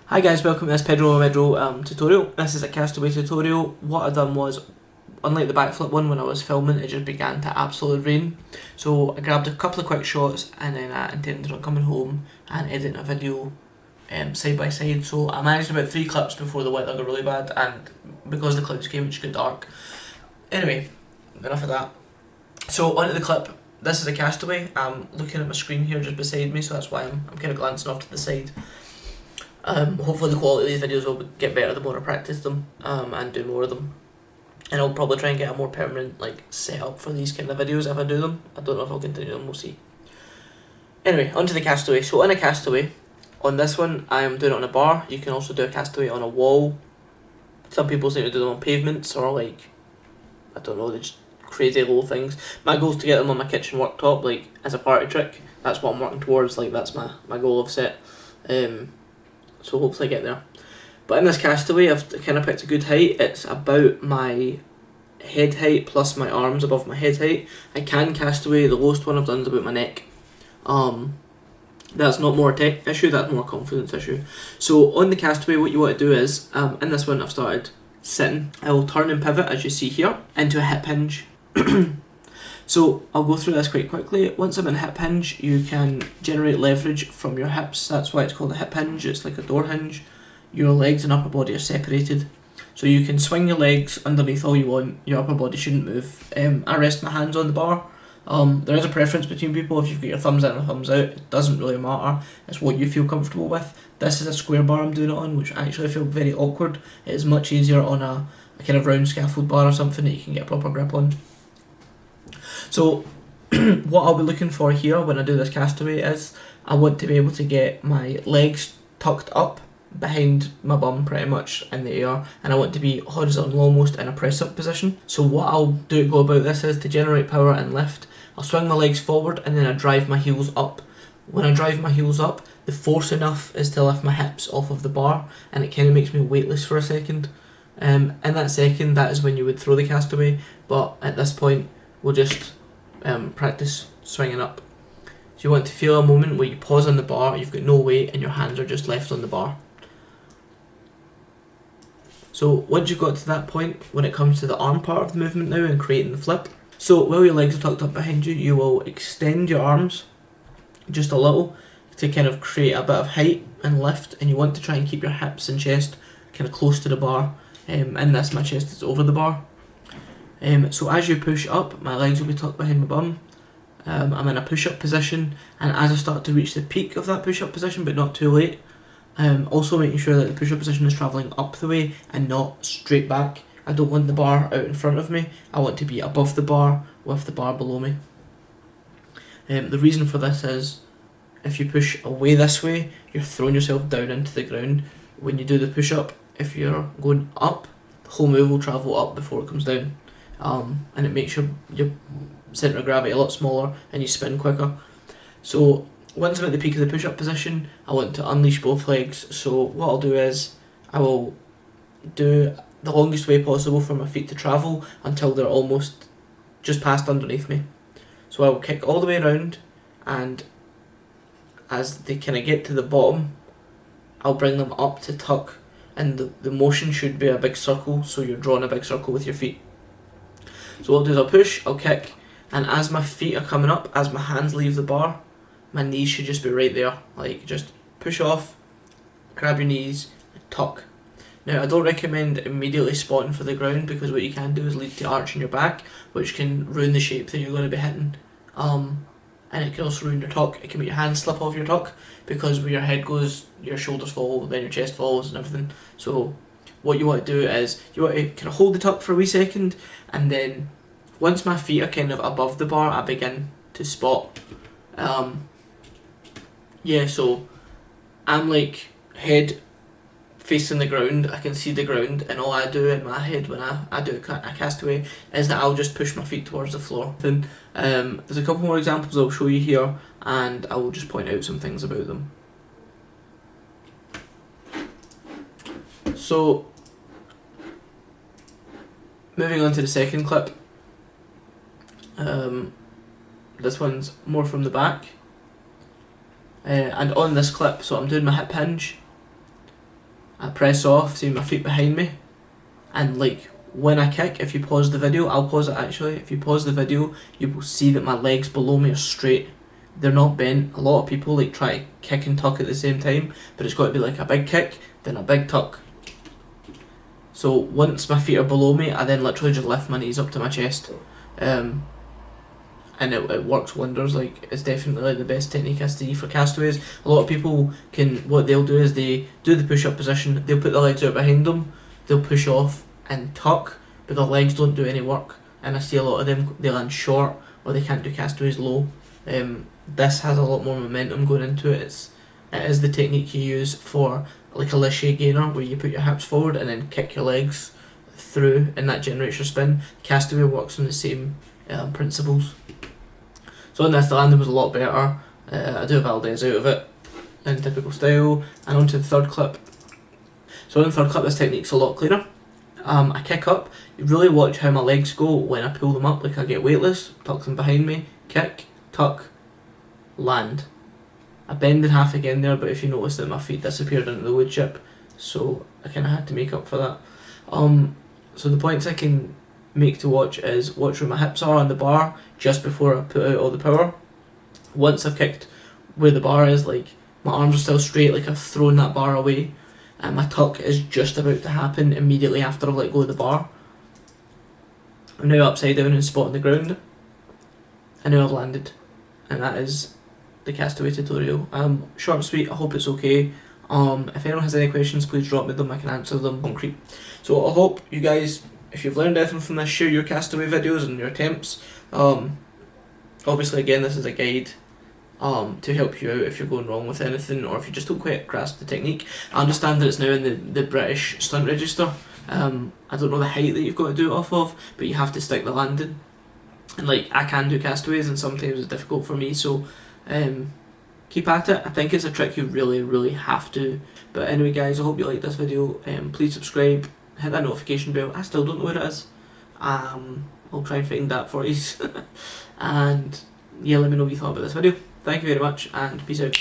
Hi guys, welcome to this pedroamedro tutorial. This is a castaway tutorial. What I done was, unlike the backflip one when I was filming, it just began to absolutely rain. So I grabbed a couple of quick shots and then I intended on coming home and editing a video side by side. So I managed about 3 clips before the weather got really bad, and because the clouds came it just got dark. Anyway, enough of that. So onto the clip. This is a castaway. I'm looking at my screen here just beside me, so that's why I'm kind of glancing off to the side. Hopefully the quality of these videos will get better the more I practice them and do more of them. And I'll probably try and get a more permanent setup for these kind of videos if I do them. I don't know if I'll continue them, we'll see. Anyway, onto the castaway. So in a castaway, on this one I am doing it on a bar. You can also do a castaway on a wall. Some people seem to do them on pavements or I don't know, they're just crazy low things. My goal is to get them on my kitchen worktop as a party trick. That's what I'm working towards, that's my goal I've set. So hopefully I get there. But in this castaway, I've kind of picked a good height. It's about my head height plus my arms above my head height. I can castaway. The lowest one I've done is about my neck. That's not more a tech issue, that's more a confidence issue. So on the castaway, what you want to do is, in this one I've started sitting. I will turn and pivot, as you see here, into a hip hinge. So I'll go through this quite quickly. Once I'm in hip hinge, you can generate leverage from your hips. That's why it's called a hip hinge. It's like a door hinge. Your legs and upper body are separated. So you can swing your legs underneath all you want. Your upper body shouldn't move. I rest my hands on the bar. There is a preference between people. If you've got your thumbs in or thumbs out, it doesn't really matter. It's what you feel comfortable with. This is a square bar I'm doing it on, which actually I feel very awkward. It is much easier on a kind of round scaffold bar or something that you can get a proper grip on. So what I'll be looking for here when I do this castaway is I want to be able to get my legs tucked up behind my bum pretty much in the air, and I want to be horizontal almost in a press up position. So what I'll go about this is to generate power and lift. I'll swing my legs forward and then I drive my heels up. When I drive my heels up, the force enough is to lift my hips off of the bar, and it kind of makes me weightless for a second. In that second, that is when you would throw the castaway, but at this point we'll just practice swinging up. So you want to feel a moment where you pause on the bar, you've got no weight and your hands are just left on the bar. So once you've got to that point, when it comes to the arm part of the movement now and creating the flip, so while your legs are tucked up behind you, you will extend your arms just a little to kind of create a bit of height and lift, and you want to try and keep your hips and chest kind of close to the bar. In this, my chest is over the bar. So as you push up, my legs will be tucked behind my bum. I'm in a push-up position, and as I start to reach the peak of that push-up position, but not too late, also making sure that the push-up position is travelling up the way and not straight back. I don't want the bar out in front of me. I want to be above the bar with the bar below me. The reason for this is if you push away this way, you're throwing yourself down into the ground. When you do the push-up, if you're going up, the whole move will travel up before it comes down. And it makes your centre of gravity a lot smaller and you spin quicker. So once I'm at the peak of the push-up position, I want to unleash both legs. So what I'll do is I will do the longest way possible for my feet to travel until they're almost just past underneath me. So I will kick all the way around, and as they kind of get to the bottom, I'll bring them up to tuck, and the motion should be a big circle, so you're drawing a big circle with your feet. So what I'll do is I'll push, I'll kick, and as my feet are coming up, as my hands leave the bar, my knees should just be right there. Just push off, grab your knees, and tuck. Now I don't recommend immediately spotting for the ground, because what you can do is lead to arching your back, which can ruin the shape that you're going to be hitting. And it can also ruin your tuck. It can make your hands slip off your tuck, because where your head goes, your shoulders fall, then your chest falls and everything. So what you want to do is you want to kind of hold the tuck for a wee second, and then once my feet are kind of above the bar, I begin to spot. So I'm head facing the ground, I can see the ground, and all I do in my head when I do a castaway is that I'll just push my feet towards the floor. Then there's a couple more examples I'll show you here, and I will just point out some things about them. So moving on to the second clip, this one's more from the back, and on this clip, so I'm doing my hip hinge, I press off, see my feet behind me, and like when I kick, if you pause the video, I'll pause it actually, if you pause the video, you will see that my legs below me are straight. They're not bent. A lot of people like try to kick and tuck at the same time, but it's got to be like a big kick, then a big tuck. So once my feet are below me, I then literally just lift my knees up to my chest. And it works wonders. Like, it's definitely like the best technique I see for castaways. A lot of people what they'll do is they do the push-up position, they'll put their legs out behind them, they'll push off and tuck, but their legs don't do any work. And I see a lot of them, they land short, or they can't do castaways low. This has a lot more momentum going into it. It is the technique you use for like a laissez gainer, where you put your hips forward and then kick your legs through, and that generates your spin. Castaway works on the same principles. So in this, the landing was a lot better. I do Valdez out of it in typical style, and onto the third clip. So in the third clip, this technique's a lot cleaner. I kick up. You really watch how my legs go when I pull them up. Like, I get weightless, tuck them behind me, kick, tuck, land. I bend in half again there, but if you notice that my feet disappeared into the wood chip, so I kind of had to make up for that. So the points I can make to watch is watch where my hips are on the bar just before I put out all the power. Once I've kicked where the bar is, like my arms are still straight, like I've thrown that bar away, and my tuck is just about to happen immediately after I've let go of the bar. I'm now upside down and spotting the ground, and now I've landed, and that is the castaway tutorial. Short and sweet. I hope it's okay. If anyone has any questions, please drop me them. I can answer them concrete. So I hope you guys, if you've learned anything from this, share your castaway videos and your attempts. Obviously, again, this is a guide to help you out if you're going wrong with anything, or if you just don't quite grasp the technique. I understand that it's now in the British stunt register. I don't know the height that you've got to do it off of, but you have to stick the landing. And like, I can do castaways, and sometimes it's difficult for me, so keep at it. I think it's a trick you really have to. But anyway guys, I hope you liked this video. Please subscribe, hit that notification bell. I still don't know where it is. I'll try and find that for you. And yeah, let me know what you thought about this video. Thank you very much, and peace out.